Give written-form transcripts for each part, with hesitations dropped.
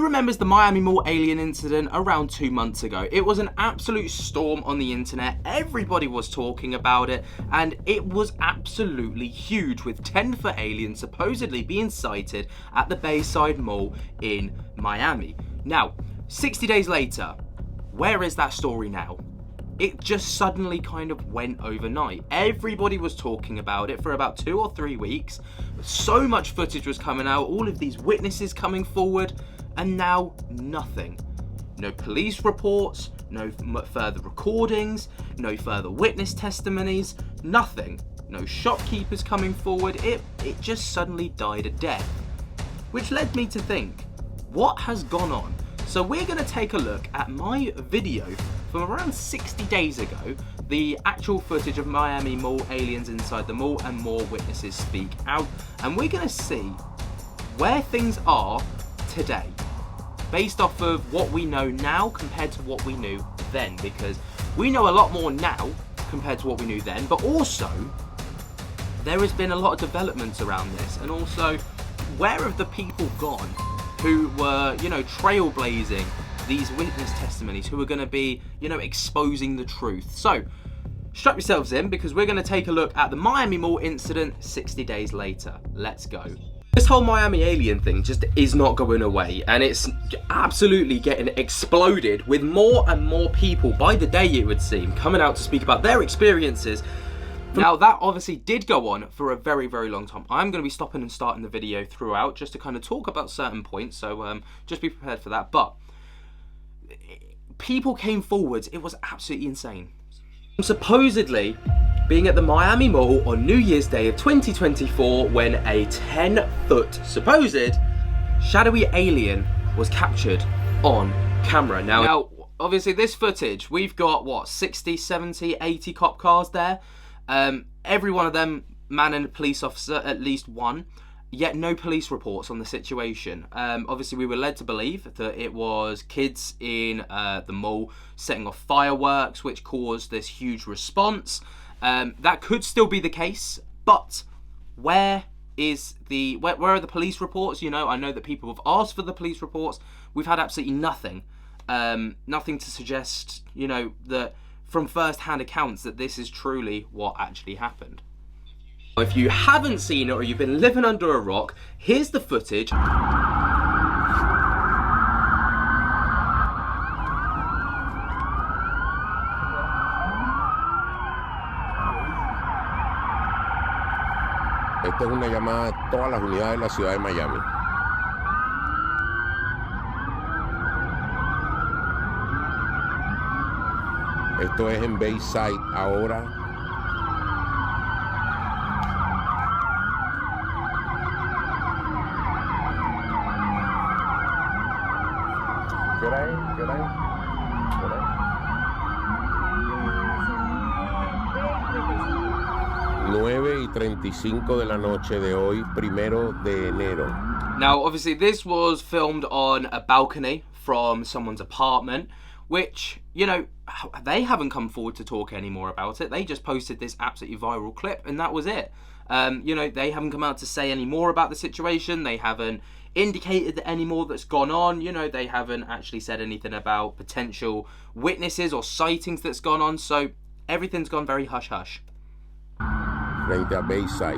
Who remembers the Miami Mall alien incident around 2 months ago? It was an absolute storm on the internet, everybody was talking about it, and it was absolutely huge, with 10-foot aliens supposedly being sighted at the Bayside Mall in Miami. Now, 60 days later, where is that story now? It just suddenly kind of went overnight. Everybody was talking about it for about 2 or 3 weeks. So much footage was coming out, all of these witnesses coming forward, and now nothing. No police reports, no further recordings, no further witness testimonies, nothing. No shopkeepers coming forward. It just suddenly died a death. Which led me to think, what has gone on? So we're going to take a look at my video from around 60 days ago, the actual footage of Miami Mall aliens inside the mall, and more witnesses speak out, and we're going to see where things are today, based off of what we know now compared to what we knew then, because we know a lot more now compared to what we knew then, but also there has been a lot of developments around this, and also where have the people gone who were, trailblazing these witness testimonies, who are going to be, exposing the truth. So strap yourselves in, because we're going to take a look at the Miami Mall incident 60 days later. Let's go. This whole Miami alien thing just is not going away, and it's absolutely getting exploded, with more and more people by the day, it would seem, coming out to speak about their experiences. Now, that obviously did go on for a very, very long time. I'm going to be stopping and starting the video throughout just to kind of talk about certain points, so just be prepared for that. But people came forwards. It was absolutely insane. Supposedly being at the Miami Mall on New Year's Day of 2024 when a 10-foot supposed shadowy alien was captured on camera. Now, obviously this footage, we've got, what, 60, 70, 80 cop cars there. Every one of them manning a police officer, at least one, yet no police reports on the situation. Obviously we were led to believe that it was kids in the mall setting off fireworks, which caused this huge response. That could still be the case, but where are the police reports? I know that people have asked for the police reports. We've had absolutely nothing. Nothing to suggest, that from first-hand accounts that this is truly what actually happened. If you haven't seen it, or you've been living under a rock, here's the footage. Esta es una llamada a todas las unidades de la ciudad de Miami. Esto es en Bayside ahora. ¿Qué hora es? ¿Qué hora es? ¿Qué hora es? 9:35 de la noche de hoy, 1 de enero. Now, obviously, this was filmed on a balcony from someone's apartment, which, they haven't come forward to talk anymore about it. They just posted this absolutely viral clip, and that was it. They haven't come out to say any more about the situation. They haven't indicated any more that's gone on. They haven't actually said anything about potential witnesses or sightings that's gone on. So everything's gone very hush-hush. Frente a Bayside.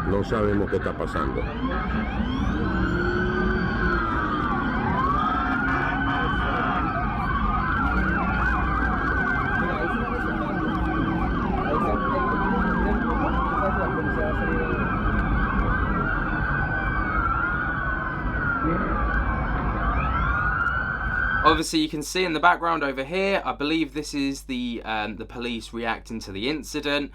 No sabemos qué está pasando. Obviously, you can see in the background over here, I believe this is the police reacting to the incident.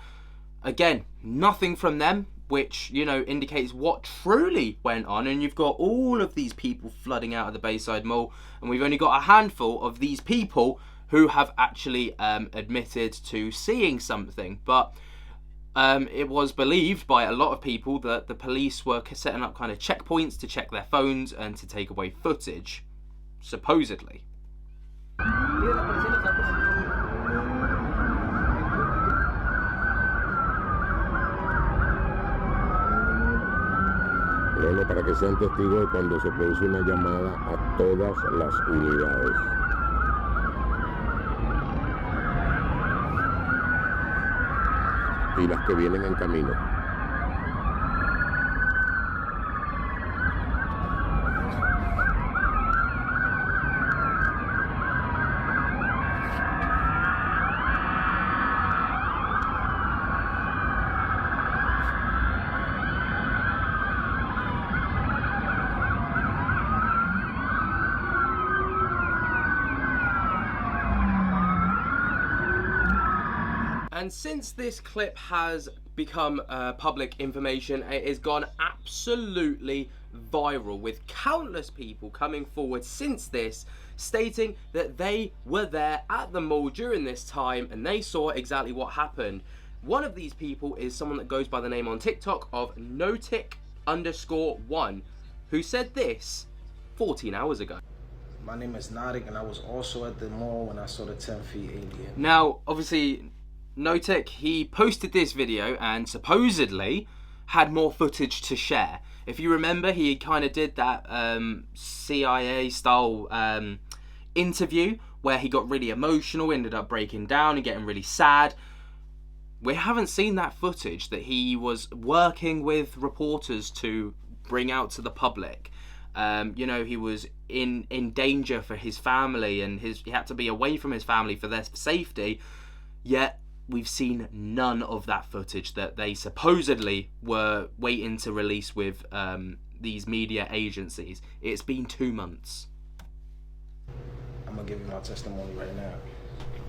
Again, nothing from them, which, indicates what truly went on. And you've got all of these people flooding out of the Bayside Mall, and we've only got a handful of these people who have actually admitted to seeing something. But it was believed by a lot of people that the police were setting up kind of checkpoints to check their phones and to take away footage, supposedly. teléfono para que sean testigos de cuando se produce una llamada a todas las unidades. Y las que vienen en camino. And since this clip has become public information, it has gone absolutely viral, with countless people coming forward since this, stating that they were there at the mall during this time and they saw exactly what happened. One of these people is someone that goes by the name on TikTok of Notic_1, who said this 14 hours ago. My name is Notic, and I was also at the mall when I saw the 10 feet alien. Now, obviously, Notic, he posted this video and supposedly had more footage to share. If you remember, he kind of did that CIA-style interview where he got really emotional, ended up breaking down and getting really sad. We haven't seen that footage that he was working with reporters to bring out to the public. You know, he was in danger for his family, and he had to be away from his family for their safety, yet we've seen none of that footage that they supposedly were waiting to release with these media agencies. It's been 2 months. I'm gonna give you my testimony right now.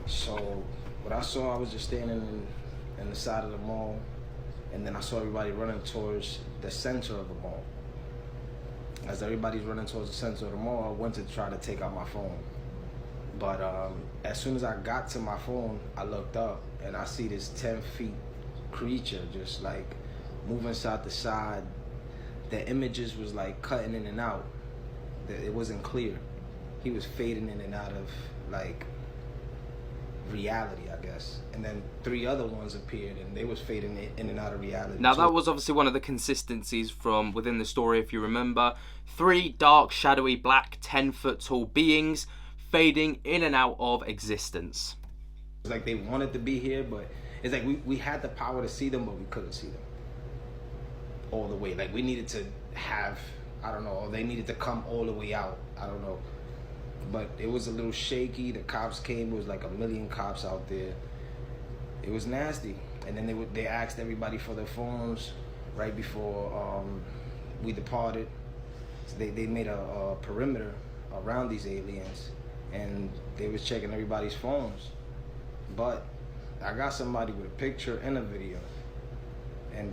So what I saw, I was just standing in the side of the mall, and then I saw everybody running towards the center of the mall. As everybody's running towards the center of the mall, I went to try to take out my phone. But as soon as I got to my phone, I looked up and I see this 10 feet creature just like moving side to side. The images was like cutting in and out. It wasn't clear. He was fading in and out of like reality, I guess. And then 3 other ones appeared and they was fading in and out of reality. Now that was obviously one of the consistencies from within the story, if you remember. 3 dark, shadowy, black, 10-foot tall beings fading in and out of existence. It's like they wanted to be here, but it's like we had the power to see them, but we couldn't see them all the way. Like we needed to have, I don't know, or they needed to come all the way out. I don't know. But it was a little shaky. The cops came. It was like 1 million cops out there. It was nasty. And then they asked everybody for their phones right before we departed. So they made a perimeter around these aliens, and they was checking everybody's phones. But I got somebody with a picture and a video, and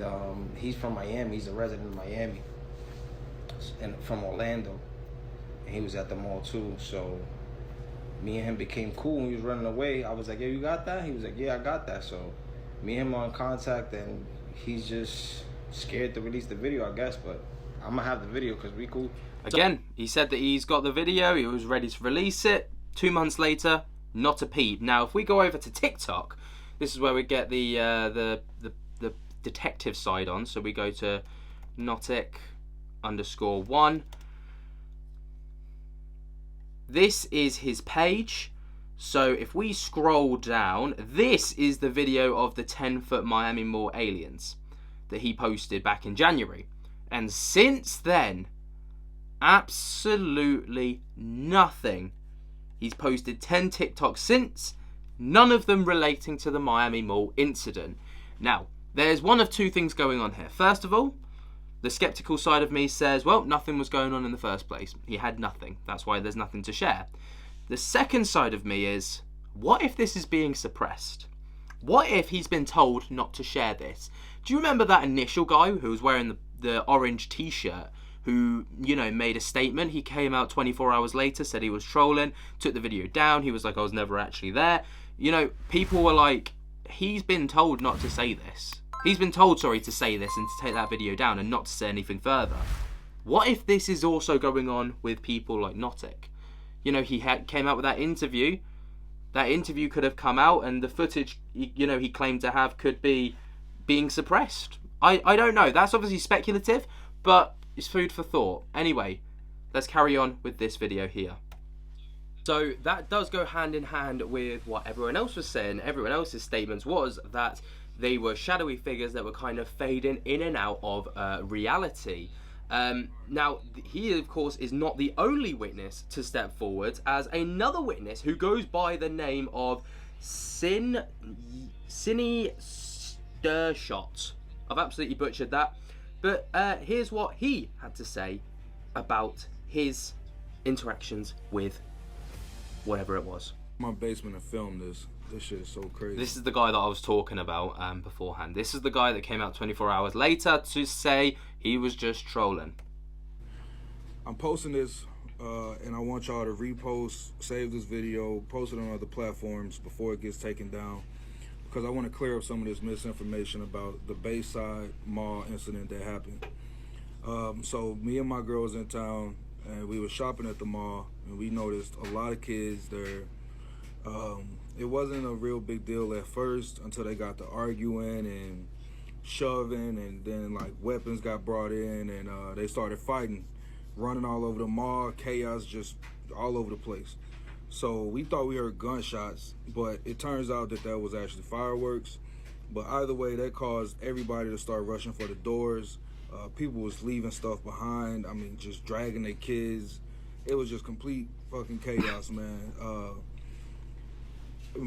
he's from Miami. He's a resident of Miami, and from Orlando. And he was at the mall too. So me and him became cool. When he was running away, I was like, "Yo, you got that?" He was like, "Yeah, I got that." So me and him are in contact, and he's just scared to release the video, I guess. But I'm gonna have the video because we cool. Again, he said that he's got the video, he was ready to release it. 2 months later, not a peep. Now, if we go over to TikTok, this is where we get the detective side on. So we go to Notic_1. This is his page. So if we scroll down, this is the video of the 10-foot Miami Mall aliens that he posted back in January. And since then, absolutely nothing. He's posted 10 TikToks since, none of them relating to the Miami Mall incident. Now, there's one of 2 things going on here. First of all, the skeptical side of me says, well, nothing was going on in the first place. He had nothing. That's why there's nothing to share. The second side of me is, what if this is being suppressed? What if he's been told not to share this? Do you remember that initial guy who was wearing the orange t-shirt, who, you know, made a statement? He came out 24 hours later, said he was trolling, took the video down. He was like, I was never actually there. You know, people were like, he's been told not to say this. He's been told, sorry, to say this and to take that video down and not to say anything further. What if this is also going on with people like Notic? You know, he came out with that interview. That interview could have come out, and the footage, you know, he claimed to have could be being suppressed. I don't know. That's obviously speculative, but it's food for thought. Anyway, let's carry on with this video here. So that does go hand in hand with what everyone else was saying. Everyone else's statements was that they were shadowy figures that were kind of fading in and out of reality. Now, he, of course, is not the only witness to step forward, as another witness who goes by the name of Cinny Sturshot. I've absolutely butchered that. But here's what he had to say about his interactions with whatever it was. My basement and filmed this. This shit is so crazy. This is the guy that I was talking about beforehand. This is the guy that came out 24 hours later to say he was just trolling. I'm posting this and I want y'all to repost, save this video, post it on other platforms before it gets taken down, because I want to clear up some of this misinformation about the Bayside Mall incident that happened. So me and my girl was in town and we were shopping at the mall, and we noticed a lot of kids there. It wasn't a real big deal at first until they got to arguing and shoving, and then like weapons got brought in, and they started fighting, running all over the mall, chaos just all over the place. So we thought we heard gunshots, but it turns out that that was actually fireworks. But either way, that caused everybody to start rushing for the doors. People was leaving stuff behind. I mean, just dragging their kids. It was just complete fucking chaos, man.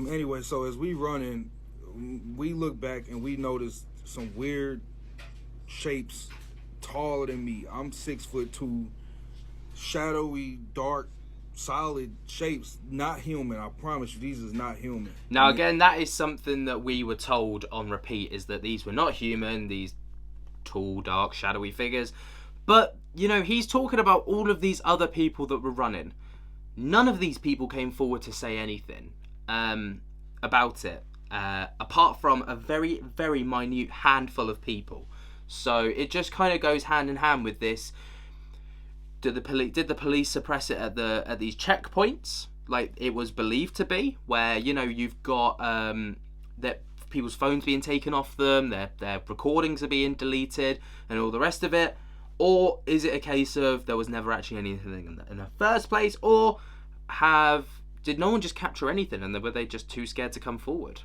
Anyway, so as we running, we look back and we noticed some weird shapes taller than me. I'm 6'2", shadowy, dark, solid shapes, not human. I promise you, these is not human. Now again, that is something that we were told on repeat, is that these were not human, these tall, dark, shadowy figures. But, you know, he's talking about all of these other people that were running. None of these people came forward to say anything about it, apart from a very, very minute handful of people. So it just kind of goes hand in hand with this. Did the police suppress it at these checkpoints, like it was believed to be, where, you know, you've got that people's phones being taken off them, their recordings are being deleted, and all the rest of it? Or is it a case of there was never actually anything in the first place, or did no one just capture anything, and were they just too scared to come forward?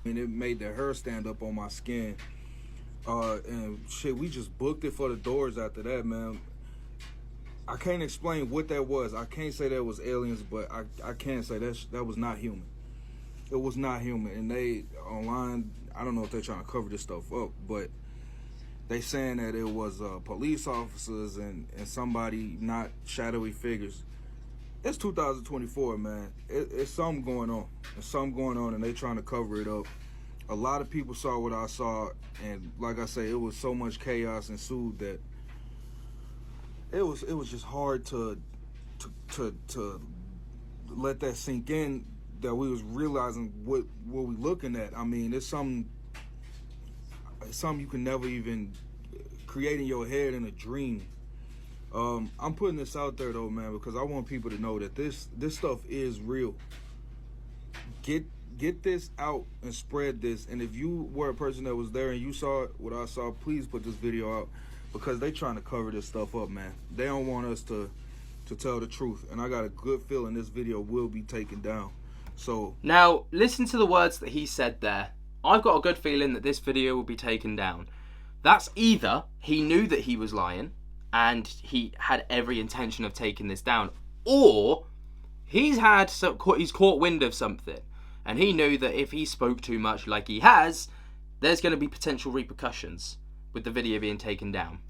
And it made the hair stand up on my skin. And shit, we just booked it for the doors after that, man. I can't explain what that was. I can't say that was aliens, but I can say that was not human. It was not human. And they, online, I don't know if they're trying to cover this stuff up, but they saying that it was police officers and somebody, not shadowy figures. It's 2024, man. It's something going on. It's something going on, and they trying to cover it up. A lot of people saw what I saw, and like I say, it was so much chaos ensued that it was just hard to let that sink in, that we was realizing what we looking at. I mean, it's something you can never even create in your head in a dream. I'm putting this out there though, man, because I want people to know that this stuff is real. Get this out and spread this. And if you were a person that was there and you saw what I saw, please put this video out, because they trying to cover this stuff up, man. They don't want us to tell the truth. And I got a good feeling this video will be taken down. So now listen to the words that he said there. I've got a good feeling that this video will be taken down. That's either he knew that he was lying and he had every intention of taking this down, or he's caught wind of something, and he knew that if he spoke too much like he has, there's going to be potential repercussions with the video being taken down.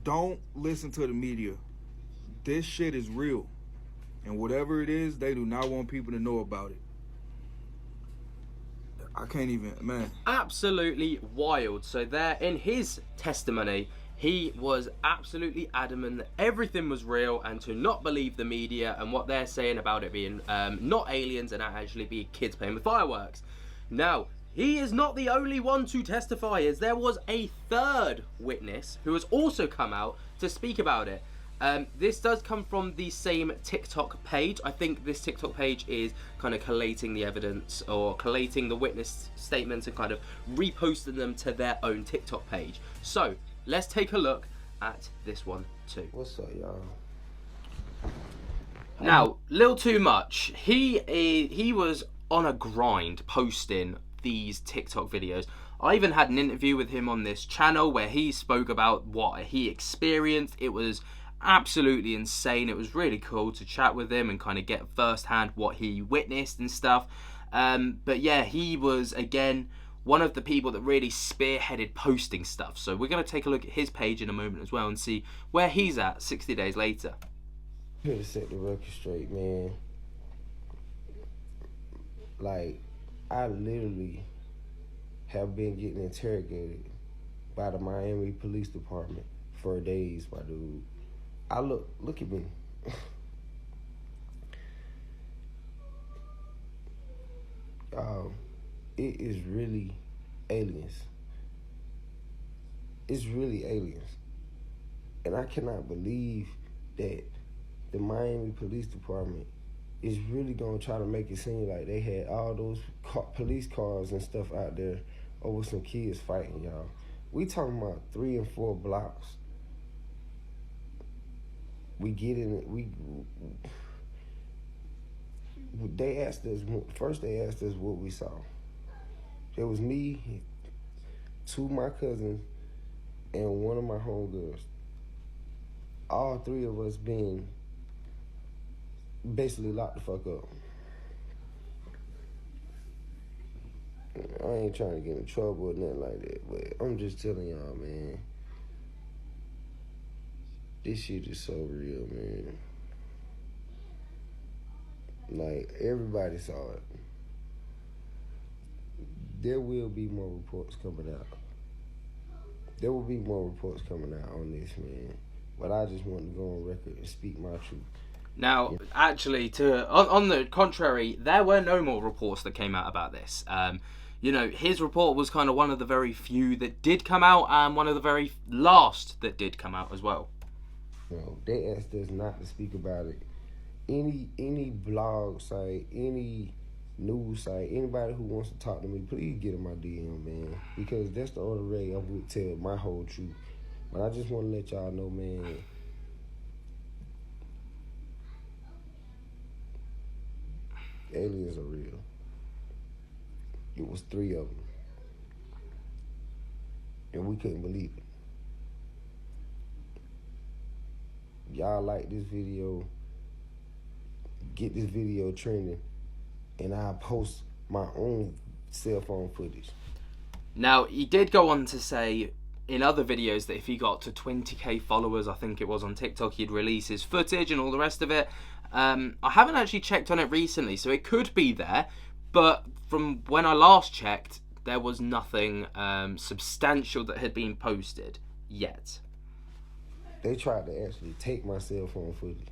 Don't listen to the media. This shit is real, and whatever it is, they do not want people to know about it. I can't even, man. Absolutely wild. So there, in his testimony, he was absolutely adamant that everything was real, and to not believe the media and what they're saying about it being not aliens and actually be kids playing with fireworks. Now, he is not the only one to testify, as there was a third witness who has also come out to speak about it. This does come from the same TikTok page. I think this TikTok page is kind of collating the evidence or collating the witness statements and kind of reposting them to their own TikTok page. So let's take a look at this one too. What's up, y'all? Now, Lil Too Much, he was on a grind posting these TikTok videos. I even had an interview with him on this channel where he spoke about what he experienced. It was absolutely insane. It was really cool to chat with him and kind of get firsthand what he witnessed and stuff. But yeah, he was, again, one of the people that really spearheaded posting stuff. So we're going to take a look at his page in a moment as well and see where he's at 60 days later. Here to set the record straight, man. Like, I literally have been getting interrogated by the Miami Police Department for days, my dude. Look at me. It is really aliens. It's really aliens. And I cannot believe that the Miami Police Department is really gonna try to make it seem like they had all those police cars and stuff out there over some kids fighting, y'all. We talking about 3 and 4 blocks. We get in it. They asked us first. They asked us what we saw. It was me, 2 of my cousins, and 1 of my homegirls. All 3 of us being basically locked the fuck up. I ain't trying to get in trouble or nothing like that, but I'm just telling y'all, man. This shit is so real, man. Like, everybody saw it. There will be more reports coming out. There will be more reports coming out on this, man. But I just want to go on record and speak my truth. Now, actually, on the contrary, there were no more reports that came out about this. You know, his report was kind of one of the very few that did come out and one of the very last that did come out as well. You know, they asked us not to speak about it. Any blog site, any news site, anybody who wants to talk to me, please get in my DM, man. Because that's the only way I would tell my whole truth. But I just want to let y'all know, man, aliens are real. It was 3 of them. And we couldn't believe it. Y'all like this video, get this video trending, and I'll post my own cell phone footage. Now, he did go on to say in other videos that if he got to 20k followers, I think it was on TikTok, he'd release his footage and all the rest of it. I haven't actually checked on it recently, so it could be there, but from when I last checked, there was nothing substantial that had been posted yet. They tried to actually take my cell phone footage.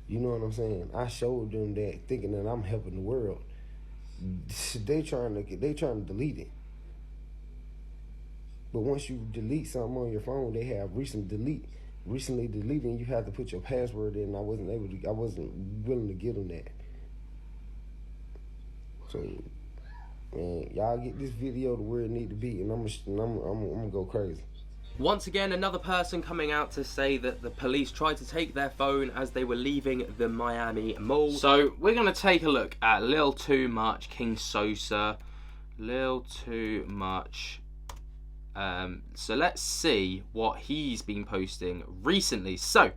You know what I'm saying? I showed them that thinking that I'm helping the world. They trying to delete it. But once you delete something on your phone, they have recently deleted, and you have to put your password in. I wasn't willing to give them that. So, man, y'all get this video to where it need to be, and I'm gonna go crazy. Once again, another person coming out to say that the police tried to take their phone as they were leaving the Miami Mall. So we're going to take a look at Lil Too Much, King Sosa. Lil Too Much. So let's see what he's been posting recently. So,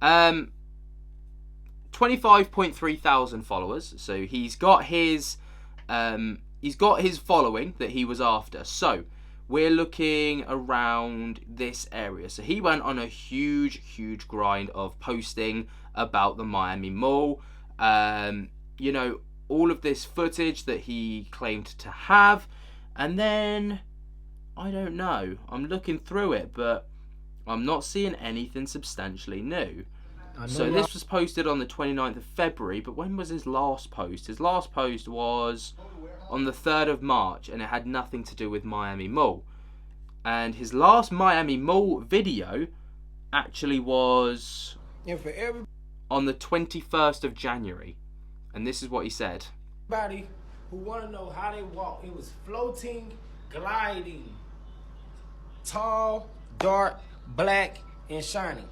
25.3 thousand followers. So he's got his following that he was after. So we're looking around this area. So he went on a huge grind of posting about the Miami Mall. You know, all of this footage that he claimed to have. And then, I don't know. I'm looking through it, but I'm not seeing anything substantially new. So this was posted on the 29th of February, but when was his last post? His last post was on the 3rd of March, and it had nothing to do with Miami Mall. And his last Miami Mall video actually was And for on the 21st of January. And this is what he said. everybody who want to know how they walk, it was floating, gliding. Tall, dark, black, and shiny.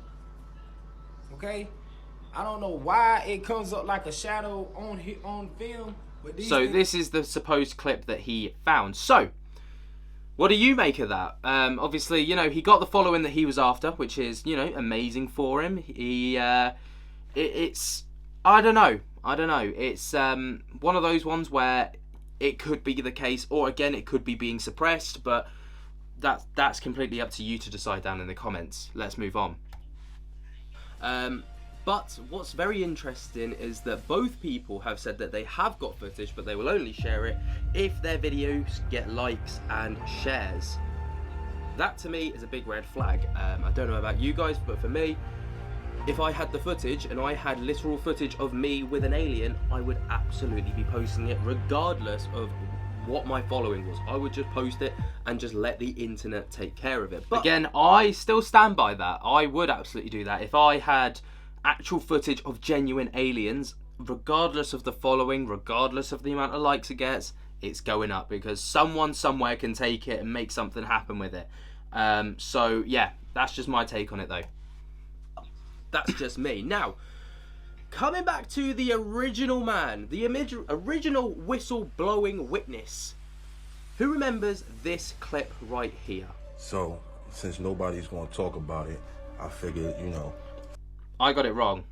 Okay? I don't know why it comes up like a shadow on film. But This is the supposed clip that he found. So, what do you make of that? Obviously, you know, he got the following that he was after, which is, you know, amazing for him. It's I don't know. It's one of those ones where it could be the case, or again, it could be being suppressed, but that's completely up to you to decide down in the comments. Let's move on. But what's very interesting is that both people have said that they have got footage, but they will only share it if their videos get likes and shares. That to me is a big red flag. I don't know about you guys, but for me, if I had the footage and I had literal footage of me with an alien, I would absolutely be posting it regardless of what my following was. I would just post it and just let the internet take care of it. But again, I still stand by that. I would absolutely do that. If I had actual footage of genuine aliens, regardless of the following, regardless of the amount of likes it gets, it's going up because someone somewhere can take it and make something happen with it. So yeah, that's just my take on it though. That's just me. Now, coming back to the original man, the original whistle-blowing witness. Who remembers this clip right here? So, since nobody's going to talk about it, I figured, you know. I got it wrong.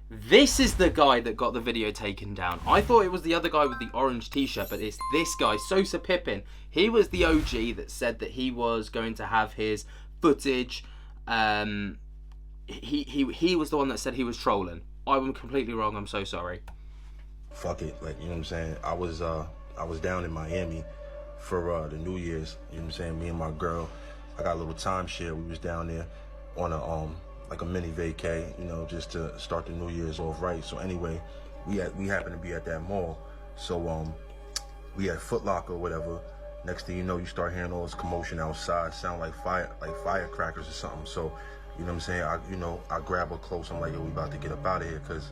This is the guy that got the video taken down. I thought it was the other guy with the orange t-shirt, but it's this guy, Sosa Pippen. He was the OG that said that he was going to have his footage. He was the one that said he was trolling. I'm completely wrong. I'm so sorry. Fuck it, like, you know what I'm saying? I was down in Miami for the New Year's. You know what I'm saying? Me and my girl, I got a little timeshare. We was down there on a like a mini vacay, you know, just to start the New Year's off right. So anyway, we happened to be at that mall. So we had Foot Locker or whatever. Next thing you know, you start hearing all this commotion outside, sound like firecrackers or something. So, you know what I'm saying? I grab her close. I'm like, yo, we about to get up out of here, because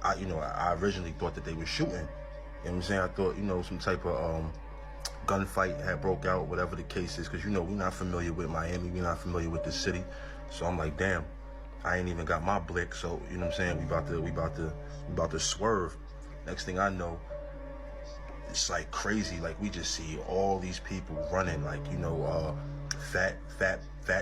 I originally thought that they were shooting. You know what I'm saying? I thought, you know, some type of gunfight had broke out, whatever the case is, because, you know, we're not familiar with Miami, we're not familiar with the city. So I'm like, damn, I ain't even got my blick. So, you know what I'm saying? We about to swerve. Next thing I know, it's like crazy. Like, we just see all these people running, like, you know, fat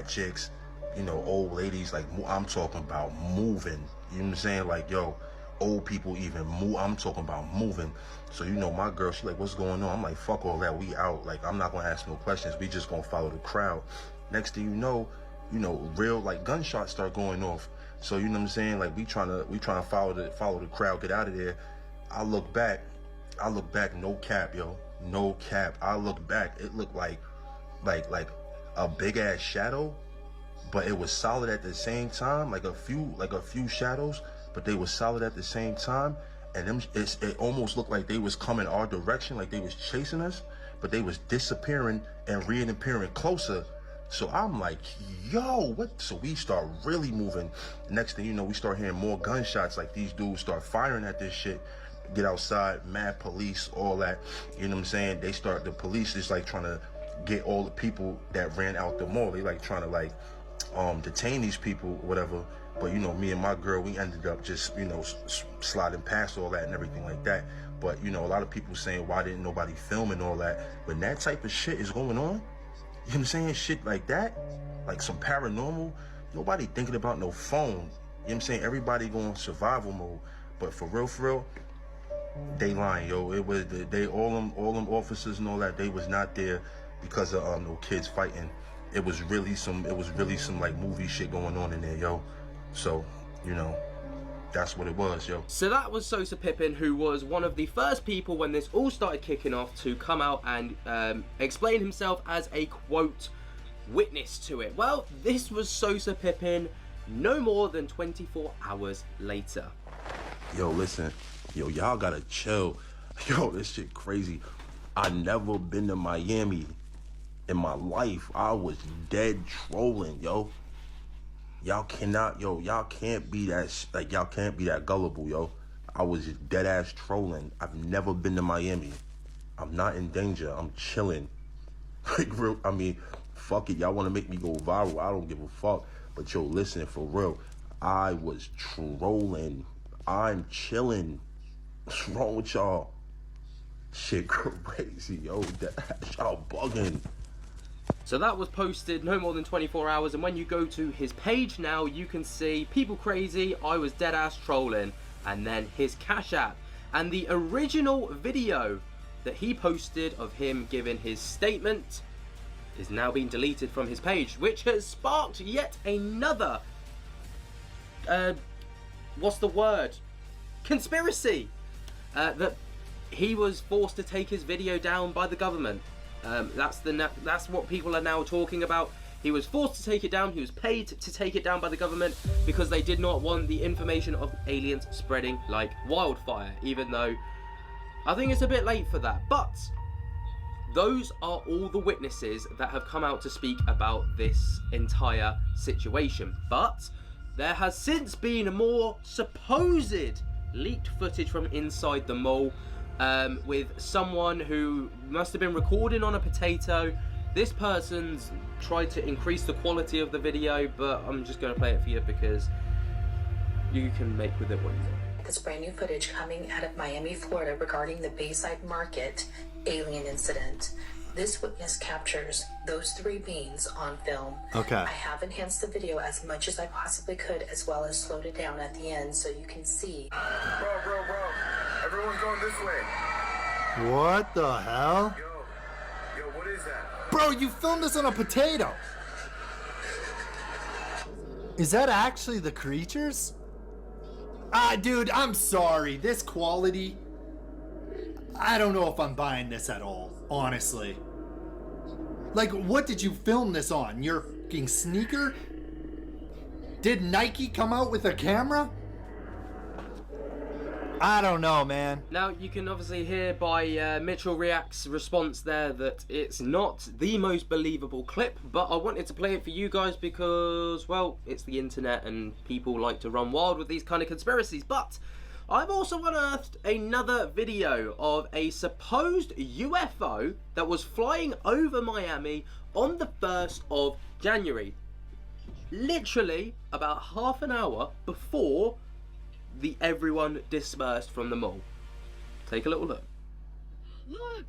chicks, you know, old ladies, like, I'm talking about moving. You know what I'm saying? Like, yo, old people even move. I'm talking about moving. So, you know, my girl, she like, what's going on? I'm like, fuck all that. We out. Like, I'm not gonna ask no questions. We just gonna follow the crowd. Next thing you know, real like gunshots start going off. So, you know what I'm saying? Like, we trying to follow the crowd, get out of there. I look back, no cap, yo, no cap. I look back, it looked like a big ass shadow, but it was solid at the same time, like a few shadows, but they were solid at the same time. And it almost looked like they was coming our direction, like they was chasing us, but they was disappearing and reappearing closer. So I'm like, yo, what? So we start really moving. Next thing you know, we start hearing more gunshots. Like, these dudes start firing at this shit. Get outside, mad police, all that. You know what I'm saying? The police is like trying to get all the people that ran out the mall. They like trying to like detain these people, whatever. But, you know, me and my girl, we ended up just, you know, sliding past all that and everything like that. But, you know, a lot of people saying, why didn't nobody film and all that? When that type of shit is going on, you know what I'm saying? Shit like that, like some paranormal, nobody thinking about no phone. You know what I'm saying? Everybody going survival mode. But for real, they lying, yo. It was all them officers and all that. They was not there because of no kids fighting. It was really some like movie shit going on in there, yo. So, you know, that's what it was, yo. So that was Sosa Pippen, who was one of the first people when this all started kicking off to come out and explain himself as a, quote, witness to it. Well, this was Sosa Pippen no more than 24 hours later. Yo, listen. Yo, y'all gotta chill. Yo, this shit crazy. I never been to Miami in my life. I was dead trolling, yo. Y'all cannot, yo, y'all can't be that, y'all can't be that gullible, yo. I was just dead ass trolling. I've never been to Miami. I'm not in danger. I'm chilling. Like, real, I mean, fuck it. Y'all want to make me go viral. I don't give a fuck. But yo, listen, for real. I was trolling. I'm chilling. What's wrong with y'all? Shit crazy, yo. Y'all bugging. So that was posted no more than 24 hours, and when you go to his page now, you can see people crazy, I was dead ass trolling, and then his Cash App. And the original video that he posted of him giving his statement is now being deleted from his page, which has sparked yet another, what's the word? Conspiracy. That he was forced to take his video down by the government. That's what people are now talking about. He was forced to take it down. He was paid to take it down by the government because they did not want the information of aliens spreading like wildfire, even though I think it's a bit late for that. But those are all the witnesses that have come out to speak about this entire situation. But there has since been more supposed leaked footage from inside the mall, with someone who must have been recording on a potato. This person's tried to increase the quality of the video, but I'm just going to play it for you because you can make with it what you want. This brand new footage coming out of Miami, Florida regarding the Bayside Market alien incident. This witness captures those three beings on film. Okay. I have enhanced the video as much as I possibly could, as well as slowed it down at the end so you can see. Bro. Everyone's going this way. What the hell? Yo, what is that? Bro, you filmed this on a potato. Is that actually the creatures? Dude, I'm sorry. This quality, I don't know if I'm buying this at all, honestly. Like, what did you film this on? Your fucking sneaker? Did Nike come out with a camera? I don't know, man. Now, you can obviously hear by Mitchell React's response there that it's not the most believable clip, but I wanted to play it for you guys because, well, it's the internet and people like to run wild with these kind of conspiracies. But I've also unearthed another video of a supposed UFO that was flying over Miami on the 1st of January. Literally about half an hour before everyone dispersed from the mall. Take a little look. Look!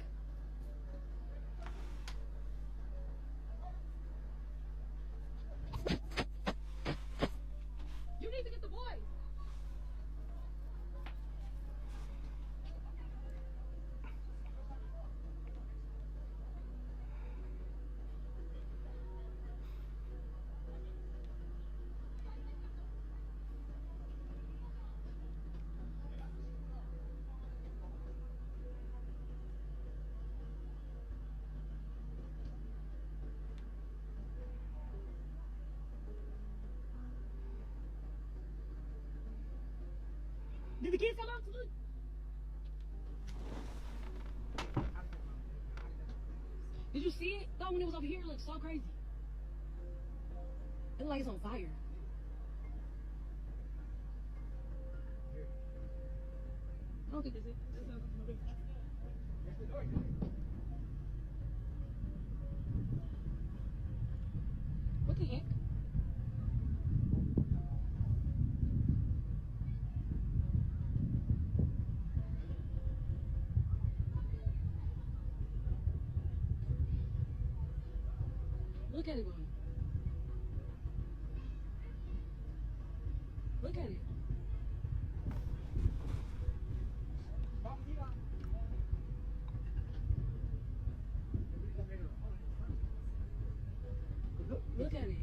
You need to get the boys! Did the kids come out to look? Did you see it? Though when it was over here, it looked so crazy. It looked like it's on fire. I don't think that's it. What the heck? Look at it, boy. Look at it. Look at it.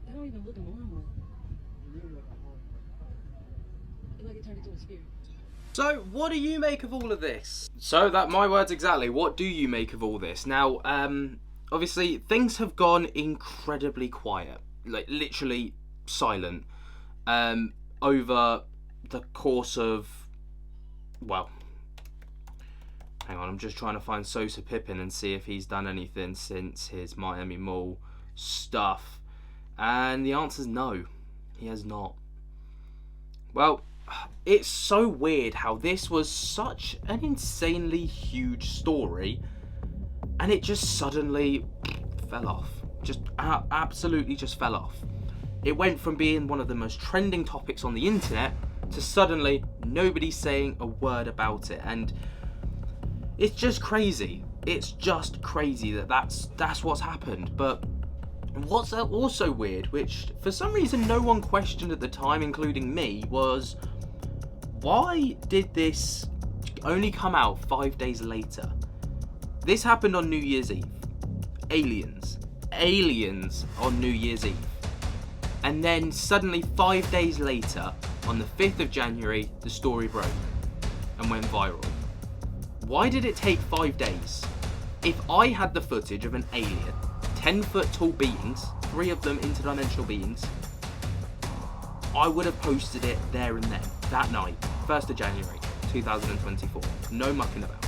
That don't even look normal. It's like it turned into a spirit. So, what do you make of all of this? So, that my words exactly. What do you make of all this? Now, obviously, things have gone incredibly quiet, like literally silent, over the course of, well, hang on, I'm just trying to find Sosa Pippen and see if he's done anything since his Miami Mall stuff. And the answer's no, he has not. Well, it's so weird how this was such an insanely huge story and it just suddenly fell off. Just absolutely just fell off. It went from being one of the most trending topics on the internet to suddenly nobody saying a word about it. And it's just crazy. It's just crazy that that's what's happened. But what's also weird, which for some reason no one questioned at the time, including me, was why did this only come out 5 days later? This happened on New Year's Eve. Aliens on New Year's Eve. And then suddenly 5 days later, on the 5th of January, the story broke and went viral. Why did it take 5 days? If I had the footage of an alien, 10-foot tall beings, 3 of them interdimensional beings, I would have posted it there and then, that night, 1st of January 2024. No mucking about.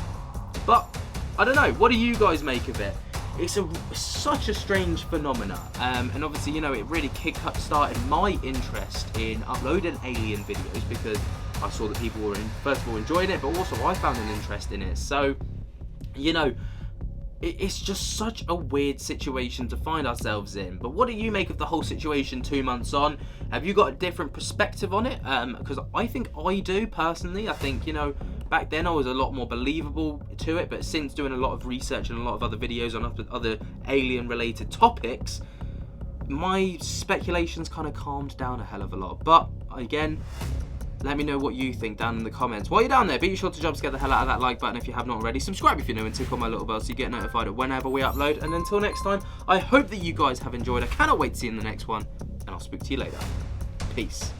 But, I don't know, what do you guys make of it? It's such a strange phenomena, and obviously, you know, it really started my interest in uploading alien videos because I saw that people were, first of all, enjoying it, but also I found an interest in it. So, you know, it's just such a weird situation to find ourselves in. But what do you make of the whole situation 2 months on? Have you got a different perspective on it? Because I think I do, personally. I think, you know, back then I was a lot more believable to it, but since doing a lot of research and a lot of other videos on other alien-related topics, my speculations kind of calmed down a hell of a lot. But, again, let me know what you think down in the comments. While you're down there, be sure to jump scare the hell out of that like button if you have not already. Subscribe if you're new and tick on my little bell so you get notified of whenever we upload. And until next time, I hope that you guys have enjoyed. I cannot wait to see you in the next one, and I'll speak to you later. Peace.